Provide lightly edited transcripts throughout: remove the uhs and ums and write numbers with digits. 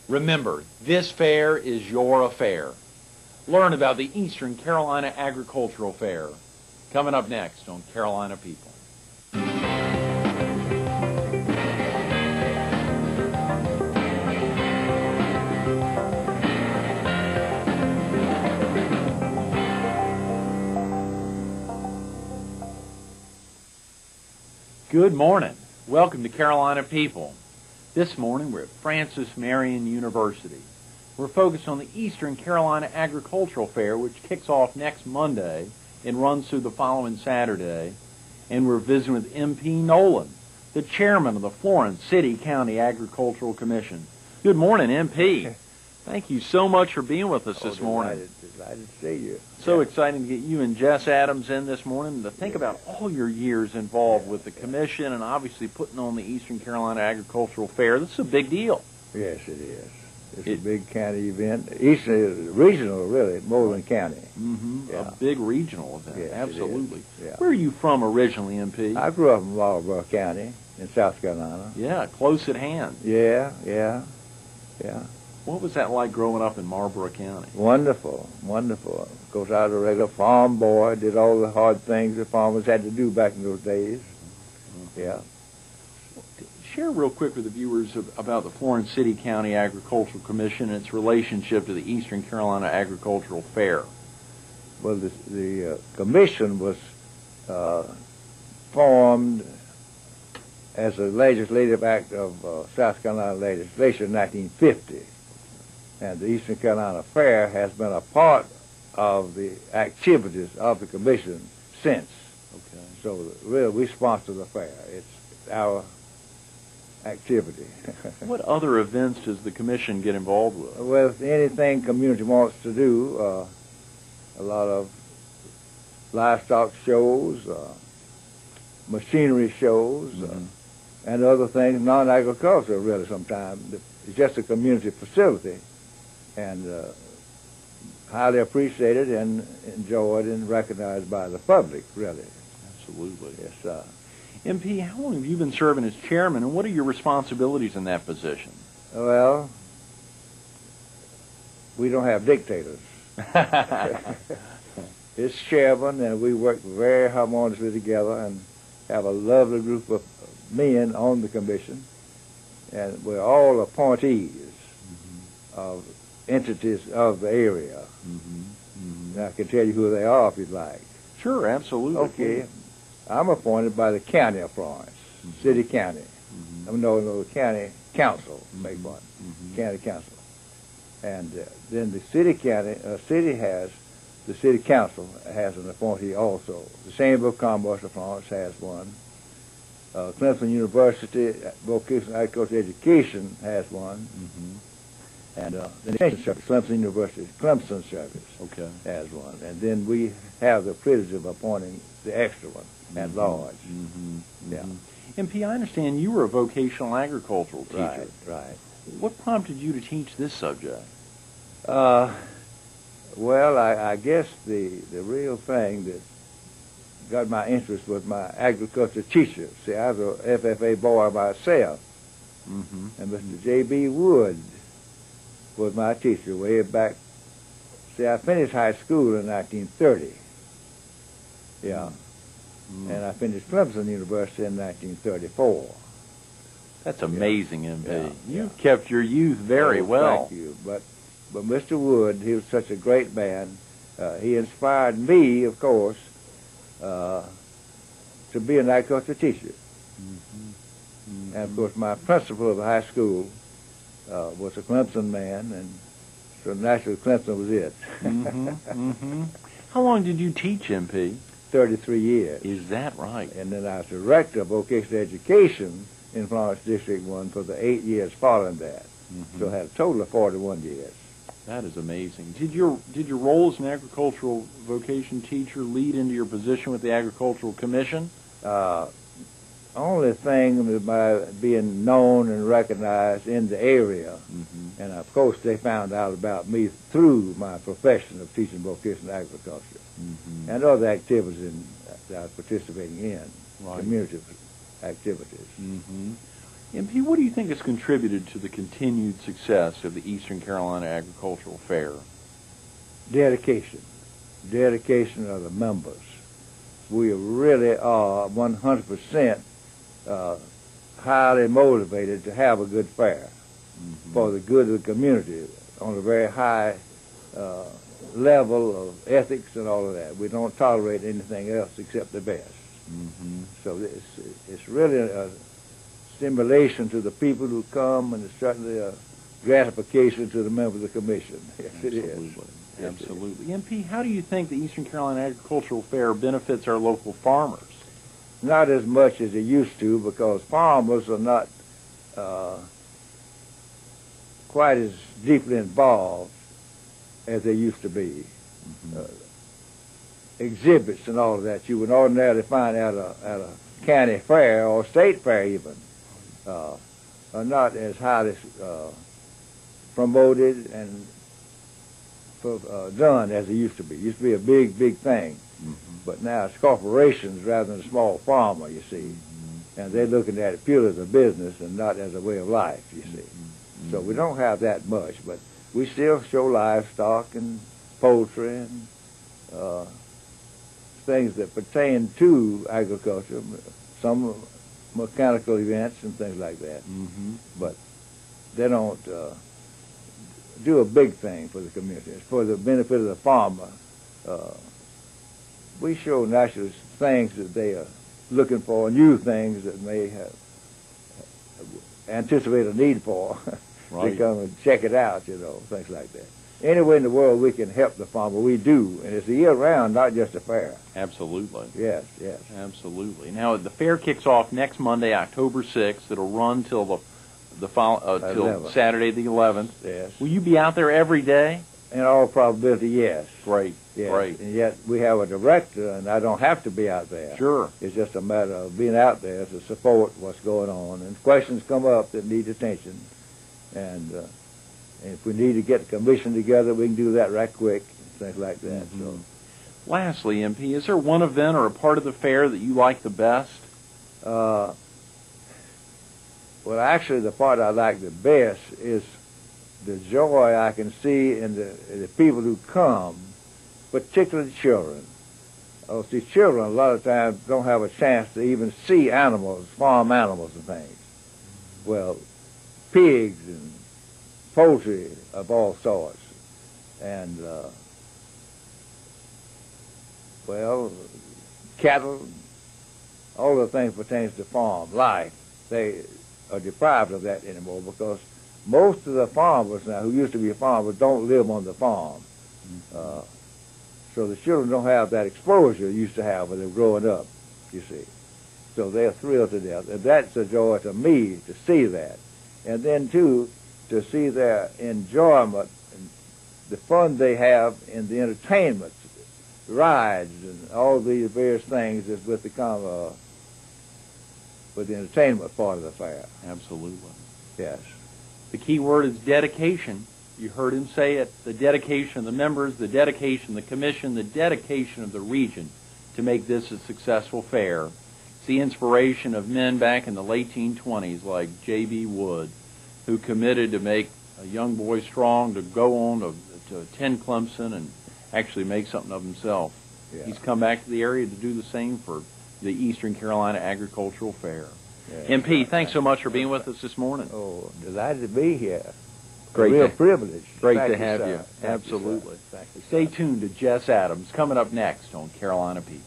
Remember, this fair is your affair. Learn about the Eastern Carolina Agricultural Fair. Coming up next on Carolina People. Good morning. Welcome to Carolina People. This morning we're at Francis Marion University. We're focused on the Eastern Carolina Agricultural Fair, which kicks off next Monday and runs through the following Saturday. And we're visiting with MP Nolan, the chairman of the Florence City County Agricultural Commission. Good morning, MP. Thank you so much for being with us this morning. Delighted to see you. So exciting to get you and Jess Adams in this morning to think about all your years involved with the commission and obviously putting on the Eastern Carolina Agricultural Fair. This is a big deal. Yes, it is. It's a big county event. Eastern, regional, really, more than county. Mm-hmm. Yeah. A big regional event. Yes, absolutely. Yeah. Where are you from originally, MP? I grew up in Marlborough County in South Carolina. Yeah, close at hand. Yeah. What was that like growing up in Marlborough County? Wonderful. Of course, I was a regular farm boy, did all the hard things that farmers had to do back in those days. Yeah. Share real quick with the viewers about the Florence City County Agricultural Commission and its relationship to the Eastern Carolina Agricultural Fair. Well, the commission was formed as a legislative act of South Carolina legislation in 1950. And the Eastern Carolina Fair has been a part of the activities of the commission since. Okay. So really, we sponsor the fair. It's our activity. What other events does the commission get involved with? Well, anything community wants to do, a lot of livestock shows, machinery shows, and other things, non-agricultural really sometimes. It's just a community facility, and highly appreciated and enjoyed and recognized by the public, really. Absolutely. Yes, sir. MP, how long have you been serving as chairman, and what are your responsibilities in that position? Well, we don't have dictators. It's chairman, and we work very harmoniously together and have a lovely group of men on the commission, and we're all appointees of entities of the area. And I can tell you who they are if you'd like. Sure, absolutely. Okay. I'm appointed by the county of Florence, city county. No, county council, beg one, county council. And then the city council has an appointee also. The Chamber of Commerce of Florence has one. Clemson University Vocational Agricultural Education has one. And the Extension Service, Clemson University, Clemson Service has one. And then we have the privilege of appointing the extra one at large. Yeah. MP, I understand you were a vocational agricultural teacher. Right. What prompted you to teach this subject? Well, I guess the real thing that got my interest was my agriculture teacher. See, I was a FFA boy myself. And Mr. J.B. Wood was my teacher way back. See, I finished high school in 1930. Yeah. And I finished Clemson University in 1934. That's amazing, MP. Yeah. You've kept your youth very well. Thank you. But Mr. Wood, he was such a great man. He inspired me, of course, to be an agriculture teacher. And, of course, my principal of the high school was a Clemson man, and so naturally Clemson was it. How long did you teach, MP? 33 years. Is that right? And then I was director of vocational education in Florence District 1 for the 8 years following that. So I had a total of 41 years. That is amazing. Did your role as an agricultural vocation teacher lead into your position with the Agricultural Commission? Only thing by being known and recognized in the area. And of course they found out about me through my profession of teaching vocational agriculture and other activities that I was participating in, community activities. MP, what do you think has contributed to the continued success of the Eastern Carolina Agricultural Fair? Dedication. Dedication of the members. We really are 100% highly motivated to have a good fair for the good of the community on a very high level of ethics and all of that. We don't tolerate anything else except the best. So it's really a stimulation to the people who come, and it's certainly a gratification to the members of the commission. Yes, Absolutely. It is. Absolutely. MP, how do you think the Eastern Carolina Agricultural Fair benefits our local farmers? Not as much as it used to, because farmers are not quite as deeply involved as they used to be. Exhibits and all of that you would ordinarily find at a county fair or state fair even are not as highly promoted and done as it used to be. It used to be a big thing. But now it's corporations rather than a small farmer, you see. And they're looking at it purely as a business and not as a way of life, you see. So we don't have that much, but we still show livestock and poultry and things that pertain to agriculture, some mechanical events and things like that. But they don't do a big thing for the community. It's for the benefit of the farmer. We show naturally things that they are looking for, new things that may have anticipate a need for. Right. They come and check it out, things like that. Anywhere in the world we can help the farmer, we do. And it's a year-round, not just a fair. Absolutely. Yes. Absolutely. Now, the fair kicks off next Monday, October 6th. It'll run till till Saturday the 11th. Yes. Will you be out there every day? In all probability, yes. Great. Yes. Great. And yet we have a director, and I don't have to be out there. Sure. It's just a matter of being out there to support what's going on. And questions come up that need attention. And if we need to get the commission together, we can do that right quick, things like that. So, lastly, MP, is there one event or a part of the fair that you like the best? well, actually, the part I like the best is the joy I can see in the people who come, particularly children. Oh, see, children a lot of times don't have a chance to even see animals, farm animals and things. Well, pigs and poultry of all sorts, and cattle, all the things pertaining to farm life. They are deprived of that anymore because most of the farmers now who used to be farmers don't live on the farm. So the children don't have that exposure they used to have when they were growing up, you see. So they're thrilled to death. And that's a joy to me to see that. And then, too, to see their enjoyment and the fun they have in the entertainment, rides, and all these various things is with the with the entertainment part of the fair. Absolutely. Yes. The key word is dedication. You heard him say it, the dedication of the members, the dedication of the commission, the dedication of the region to make this a successful fair. It's the inspiration of men back in the late 1920s like J.B. Wood, who committed to make a young boy strong to go on to attend Clemson and actually make something of himself. Yeah. He's come back to the area to do the same for the Eastern Carolina Agricultural Fair. Yeah. MP, thanks so much for being with us this morning. Oh, delighted to be here. Great a real to- privilege. Great Thank to have sir. you. Thank you, Absolutely. sir. Thank you, Stay sir. tuned to Jess Adams coming up next on Carolina People.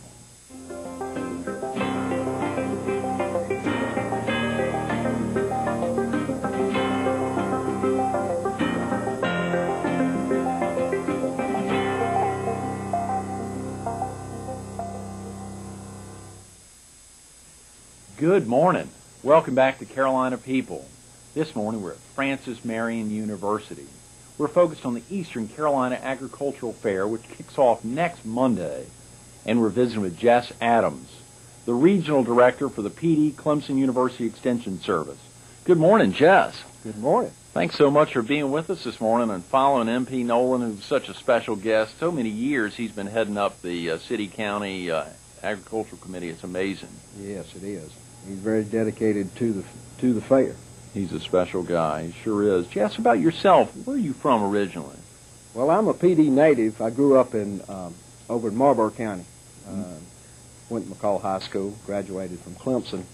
Good morning. Welcome back to Carolina People. This morning we're at Francis Marion University. We're focused on the Eastern Carolina Agricultural Fair, which kicks off next Monday, and we're visiting with Jess Adams, the Regional Director for the PD Clemson University Extension Service. Good morning, Jess. Good morning. Thanks so much for being with us this morning and following MP Nolan, who's such a special guest. So many years he's been heading up the city-county agricultural committee. It's amazing. Yes, it is. He's very dedicated to the fair. He's a special guy. He sure is. Jess, about yourself, where are you from originally? Well, I'm a PD native. I grew up in over in Marlboro County. Went to McCall High School, graduated from Clemson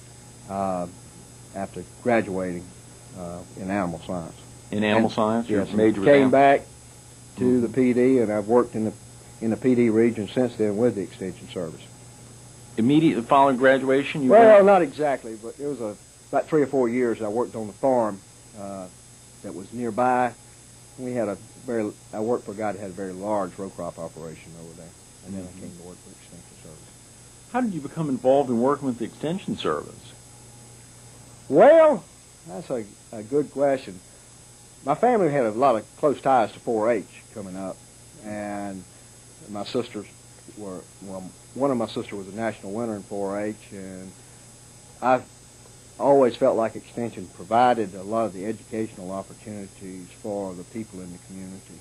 after graduating in animal science. In animal science? Your Yes. major was Came back to the PD, and I've worked in the PD region since then with the Extension Service. Immediately following graduation? You Well, went? not exactly, but it was about 3 or 4 years I worked on the farm that was nearby. I worked for a guy that had a very large row crop operation over there, and then I came to work for the Extension Service. How did you become involved in working with the Extension Service? Well, that's a good question. My family had a lot of close ties to 4-H coming up, and my sisters were, well, one of my sisters was a national winner in 4-H, and I always felt like Extension provided a lot of the educational opportunities for the people in the community.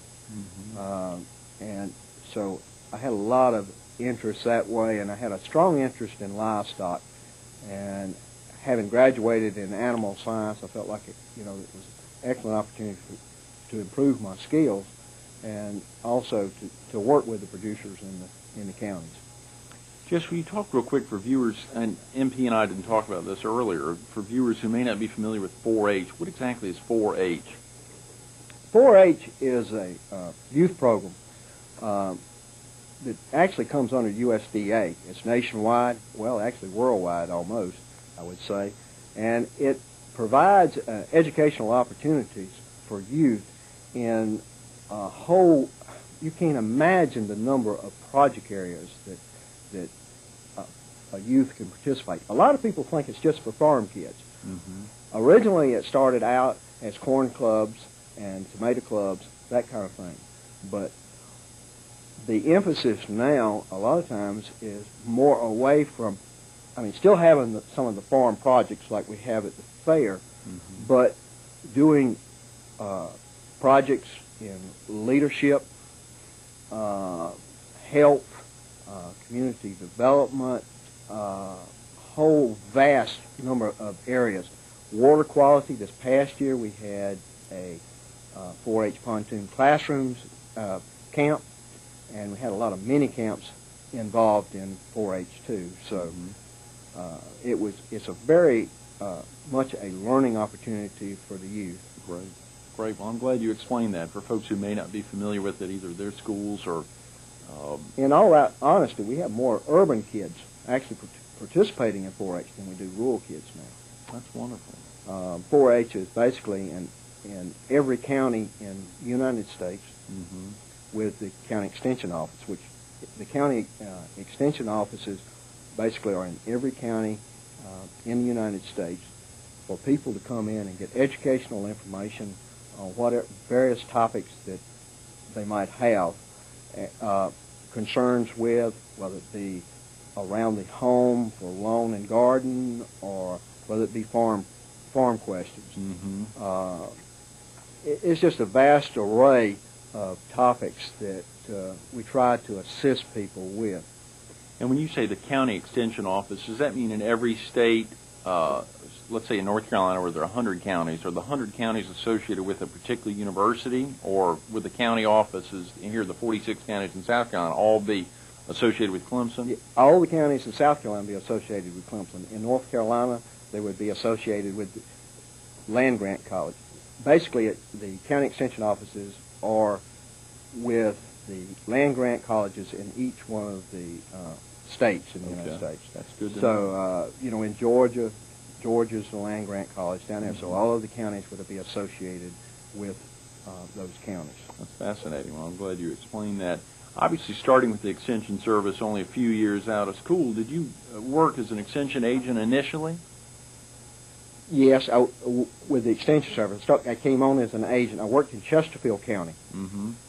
And so I had a lot of interest that way, and I had a strong interest in livestock. And having graduated in animal science, I felt like it was an excellent opportunity to improve my skills and also to work with the producers in the counties. Jess, will you talk real quick for viewers, and MP and I didn't talk about this earlier, for viewers who may not be familiar with 4-H, what exactly is 4-H? 4-H is a youth program that actually comes under USDA. It's nationwide, well, actually worldwide almost, I would say, and it provides educational opportunities for youth in a whole, you can't imagine the number of project areas that a youth can participate. A lot of people think it's just for farm kids. Originally it started out as corn clubs and tomato clubs, that kind of thing. But the emphasis now, a lot of times, is more away from, still having some of the farm projects like we have at the fair, but doing projects in leadership, health, community development, whole vast number of areas. Water quality, this past year we had a 4-H pontoon classrooms camp, and we had a lot of mini camps involved in 4-H too. So it's a very much a learning opportunity for the youth. Great. Well, I'm glad you explained that for folks who may not be familiar with it, either their schools or... In all that honesty, we have more urban kids actually participating in 4-H than we do rural kids now. That's wonderful. 4-H is basically in every county in the United States with the county extension office, which the county extension offices basically are in every county in the United States for people to come in and get educational information on whatever various topics that they might have concerns with, whether it be around the home for lawn and garden, or whether it be farm questions. It's just a vast array of topics that we try to assist people with. And when you say the county extension office, does that mean in every state, let's say in North Carolina where there are 100 counties, are the 100 counties associated with a particular university, or would the county offices, here the 46 counties in South Carolina, all be associated with Clemson? Yeah, all the counties in South Carolina be associated with Clemson. In North Carolina, they would be associated with Land Grant College. Basically, the county extension offices are with the land grant colleges in each one of the states in the United States. That's good to know. So, in Georgia's the land grant college down there. So all of the counties would be associated with those counties. That's fascinating. Well, I'm glad you explained that. Obviously, starting with the Extension Service only a few years out of school, did you work as an extension agent initially? Yes, with the Extension Service. I came on as an agent. I worked in Chesterfield County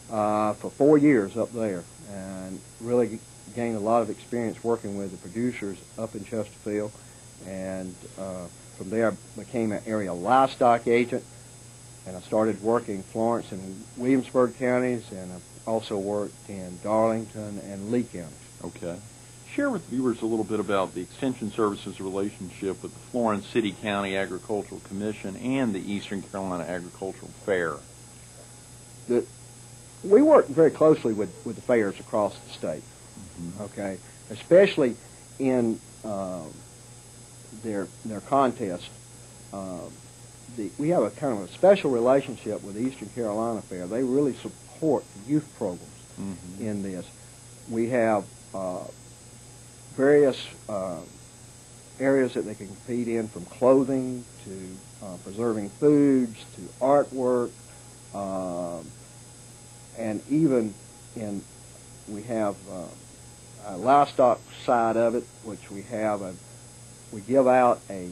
for 4 years up there, and really gained a lot of experience working with the producers up in Chesterfield. And from there, I became an area livestock agent, and I started working Florence and Williamsburg counties, and I also worked in Darlington and Lee counties. Okay. share with viewers a little bit about the Extension Service's relationship with the Florence City County Agricultural Commission and the Eastern Carolina Agricultural Fair? We work very closely with the fairs across the state, okay, especially in their contests. We have a kind of a special relationship with the Eastern Carolina Fair. They really support the youth programs in this. We have various areas that they can compete in, from clothing to preserving foods to artwork, and even we have a livestock side of it, which we give out a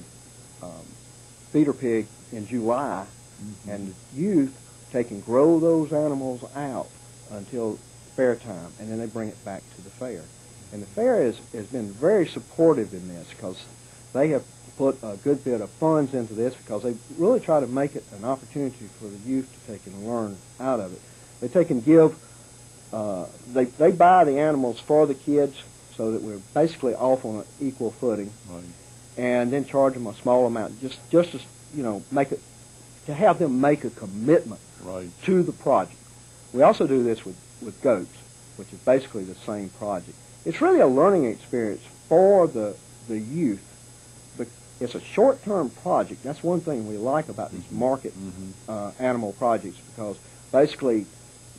feeder pig in July, and the youth, they can grow those animals out until fair time, and then they bring it back to the fair. And the fair has been very supportive in this, because they have put a good bit of funds into this, because they really try to make it an opportunity for the youth to take and learn out of it. They take and give, they buy the animals for the kids, so that we're basically off on an equal footing, and then charge them a small amount, just to, make it, to have them make a commitment to the project. We also do this with goats, which is basically the same project. It's really a learning experience for the youth. But it's a short-term project. That's one thing we like about these market animal projects, because basically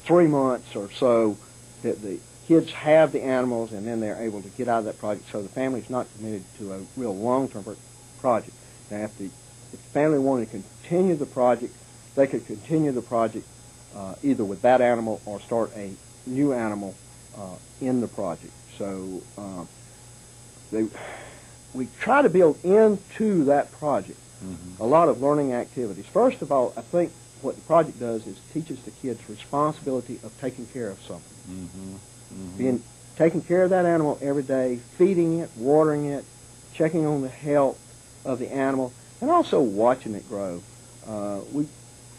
3 months or so that the kids have the animals, and then they're able to get out of that project, so the family's not committed to a real long-term project. Now, if the family wanted to continue the project, they could continue the project either with that animal or start a new animal in the project. So we try to build into that project a lot of learning activities. First of all, I think what the project does is teaches the kids responsibility of taking care of something. Taking care of that animal every day, feeding it, watering it, checking on the health of the animal, and also watching it grow. We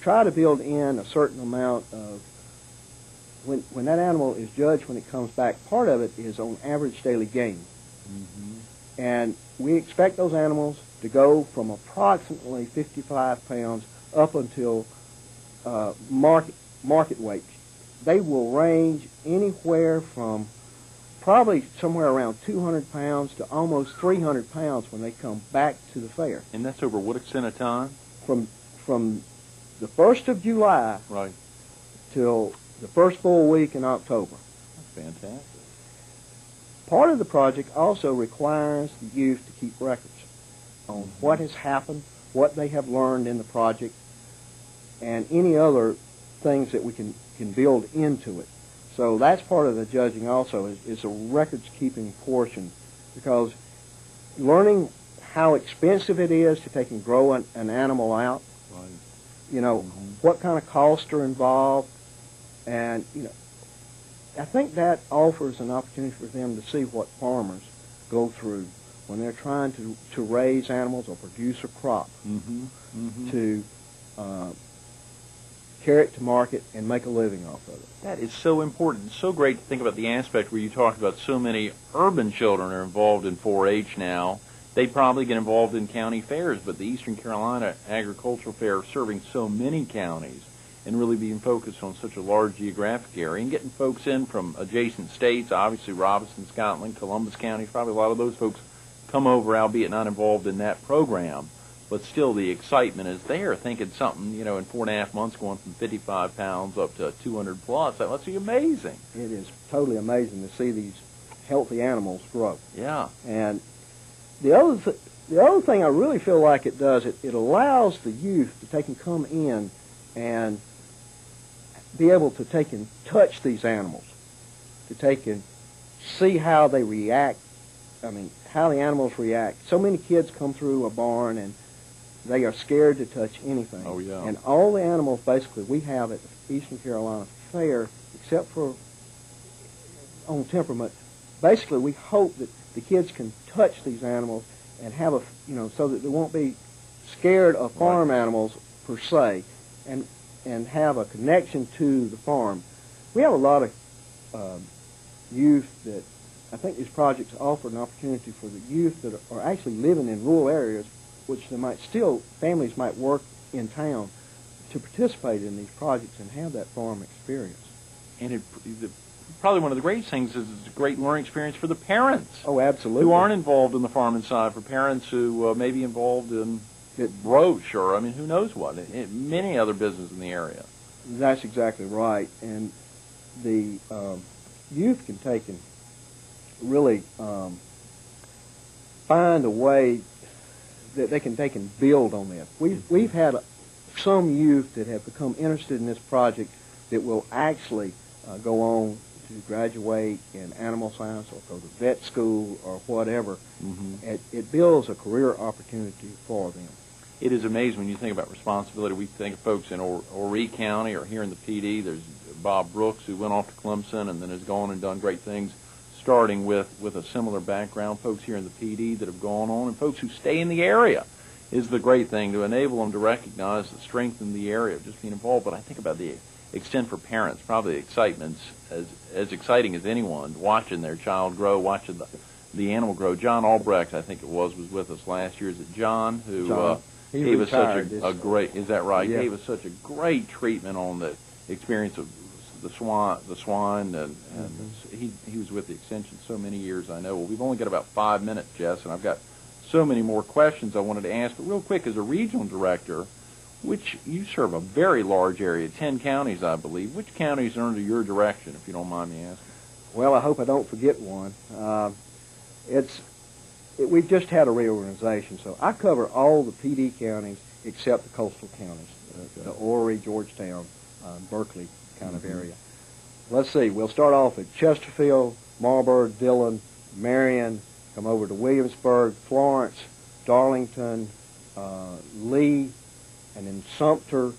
try to build in a certain amount of, when that animal is judged when it comes back, part of it is on average daily gain. And we expect those animals to go from approximately 55 pounds up until market weight. They will range anywhere from probably somewhere around 200 pounds to almost 300 pounds when they come back to the fair. And that's over what extent of time? From the 1st of July till the first full week in October. That's fantastic. Part of the project also requires the youth to keep records on what has happened, what they have learned in the project, and any other things that we can build into it. So that's part of the judging also, is a records-keeping portion, because learning how expensive it is to take and grow an animal out, what kind of costs are involved, and, I think that offers an opportunity for them to see what farmers go through when they're trying to raise animals or produce a crop, to carry it to market and make a living off of it. That is so important. It's so great to think about the aspect where you talk about so many urban children are involved in 4-H now. They probably get involved in county fairs, but the Eastern Carolina Agricultural Fair serving so many counties and really being focused on such a large geographic area and getting folks in from adjacent states, obviously Robinson, Scotland, Columbus counties, probably a lot of those folks come over, albeit not involved in that program. But still, the excitement is there, thinking something, in 4.5 months going from 55 pounds up to 200 plus. That must be amazing. It is totally amazing to see these healthy animals grow. Yeah. And the other thing I really feel like it does, it allows the youth to take and come in and be able to take and touch these animals, to take and see how they react, how the animals react. So many kids come through a barn and they are scared to touch anything. Oh, yeah. And all the animals basically we have at the Eastern Carolina Fair, except for on temperament, basically we hope that the kids can touch these animals and have so that they won't be scared of farm animals per se, and have a connection to the farm. We have a lot of youth that I think these projects offer an opportunity for the youth that are actually living in rural areas, which they might still, families might work in town, to participate in these projects and have that farm experience. And probably one of the greatest things is it's a great learning experience for the parents. Oh, absolutely. Who aren't involved in the farming side, for parents who may be involved in roach or, I mean, who knows what, many other businesses in the area. That's exactly right. And the youth can take and really find a way that they can build on this. We've had some youth that have become interested in this project that will actually go on to graduate in animal science or go to vet school or whatever. It builds a career opportunity for them. It is amazing when you think about responsibility. We think of folks in Horry County or here in the PD. There's Bob Brooks, who went off to Clemson and then has gone and done great things, starting with a similar background. Folks here in the PD that have gone on, and folks who stay in the area is the great thing, to enable them to recognize the strength in the area of just being involved. But I think about the extent for parents, probably the excitement's as exciting as anyone, watching their child grow, watching the animal grow. John Albrecht, I think it was with us last year. Is it John who gave us such a great, is that right? Yeah. Gave us such a great treatment on the experience of the swine, and he was with the extension so many years, I know. Well, we've only got about 5 minutes, Jess, and I've got so many more questions I wanted to ask. But real quick, as a regional director, which you serve a very large area, 10 counties, I believe. Which counties are under your direction, if you don't mind me asking? Well, I hope I don't forget one. We've just had a reorganization, so I cover all the PD counties except the coastal counties, the Horry, Georgetown, Berkeley kind of area. Let's see, we'll start off at Chesterfield, Marburg, Dillon, Marion, come over to Williamsburg, Florence, Darlington, Lee, and then Sumter,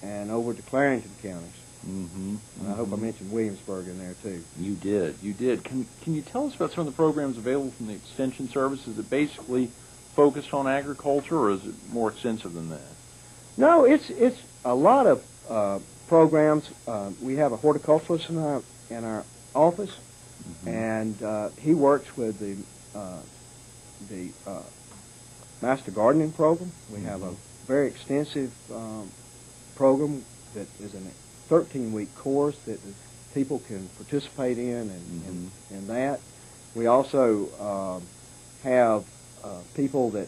and over to Clarington counties. And I hope I mentioned Williamsburg in there too. You did. Can you tell us about some of the programs available from the Extension Service? Is it basically focused on agriculture, or is it more extensive than that? No, it's a lot of programs. We have a horticulturalist in our office, and he works with the Master Gardening Program. We have a very extensive program that is a 13-week course that people can participate in, and that. We also have people that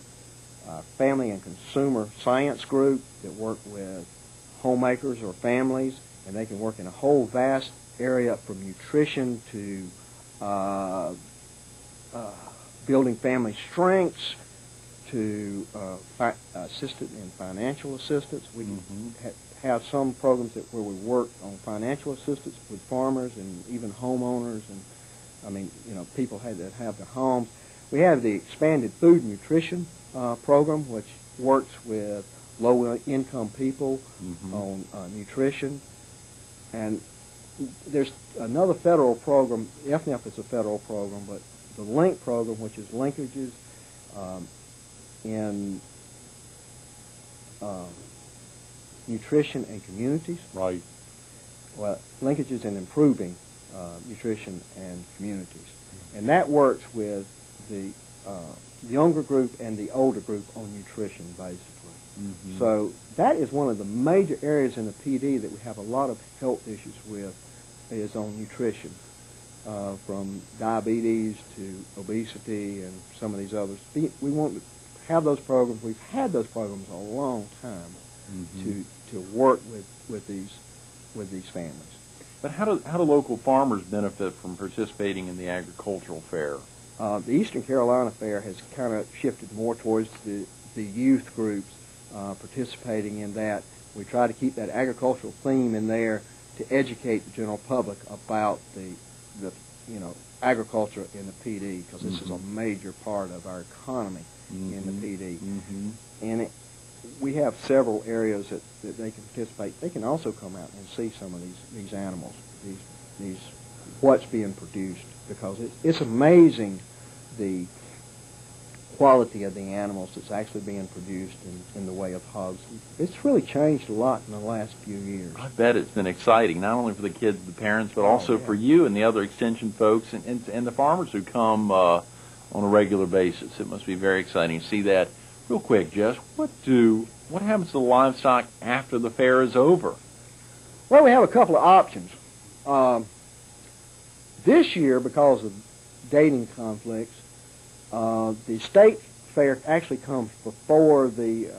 family and consumer science group that work with homemakers or families, and they can work in a whole vast area from nutrition to building family strengths to assistant and financial assistance. We have some programs where we work on financial assistance with farmers and even homeowners, and I mean, people that have their homes. We have the expanded food and nutrition program, which works with low-income people on nutrition. And there's another federal program. FNF is a federal program, but the LINK program, which is linkages in nutrition and communities. Right. Well, linkages in improving nutrition and communities. And that works with the younger group and the older group on nutrition, basically. So that is one of the major areas in the PD that we have a lot of health issues with, is on nutrition, from diabetes to obesity and some of these others. We want to have those programs. We've had those programs a long time to work with these families. But how do local farmers benefit from participating in the agricultural fair? The Eastern Carolina Fair has kind of shifted more towards the youth groups participating in that. We try to keep that agricultural theme in there to educate the general public about the agriculture in the PD, because this is a major part of our economy in the PD. And we have several areas that they can participate. They can also come out and see some of these animals, these what's being produced, because it's amazing the quality of the animals that's actually being produced in the way of hogs. It's really changed a lot in the last few years. I bet it's been exciting, not only for the kids and the parents, but also for you and the other extension folks and the farmers who come on a regular basis. It must be very exciting to see that. Real quick, Jess, what happens to the livestock after the fair is over? Well, we have a couple of options. This year, because of dating conflicts, the state fair actually comes before the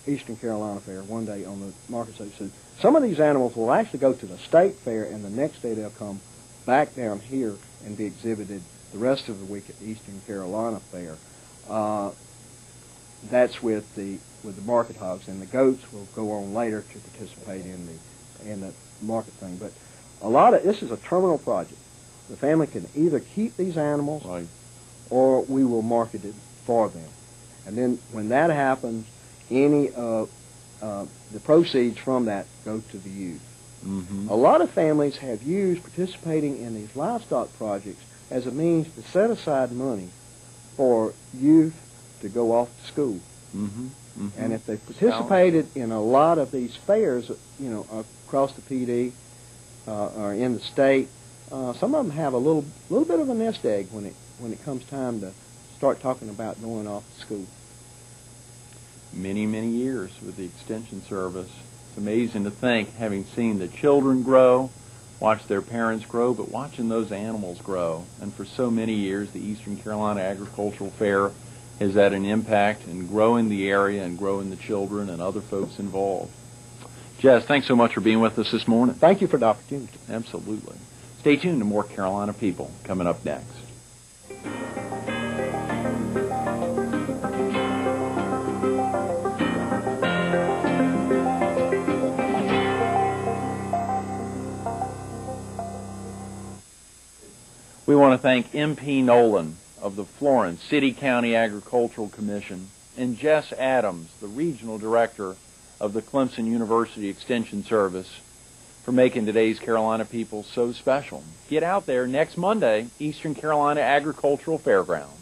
Eastern Carolina Fair, one day on the market stage. So some of these animals will actually go to the state fair, and the next day they'll come back down here and be exhibited the rest of the week at the Eastern Carolina Fair. That's with the market hogs, and the goats will go on later to participate in the market thing. But this is a terminal project. The family can either keep these animals, Right, or we will market it for them. And then when that happens, any of the proceeds from that go to the youth. Mm-hmm. A lot of families have used participating in these livestock projects as a means to set aside money for youth to go off to school. Mm-hmm. Mm-hmm. And if they participated in a lot of these fairs, across the PD or in the state, some of them have a little bit of a nest egg when it comes time to start talking about going off to school. Many, many years with the Extension Service. It's amazing to think, having seen the children grow, watch their parents grow, but watching those animals grow. And for so many years, the Eastern Carolina Agricultural Fair has had an impact in growing the area and growing the children and other folks involved. Jess, thanks so much for being with us this morning. Thank you for the opportunity. Absolutely. Stay tuned to more Carolina People coming up next. We want to thank MP Nolan of the Florence City County Agricultural Commission and Jess Adams, the Regional Director of the Clemson University Extension Service, for making today's Carolina People so special. Get out there next Monday, Eastern Carolina Agricultural Fairgrounds.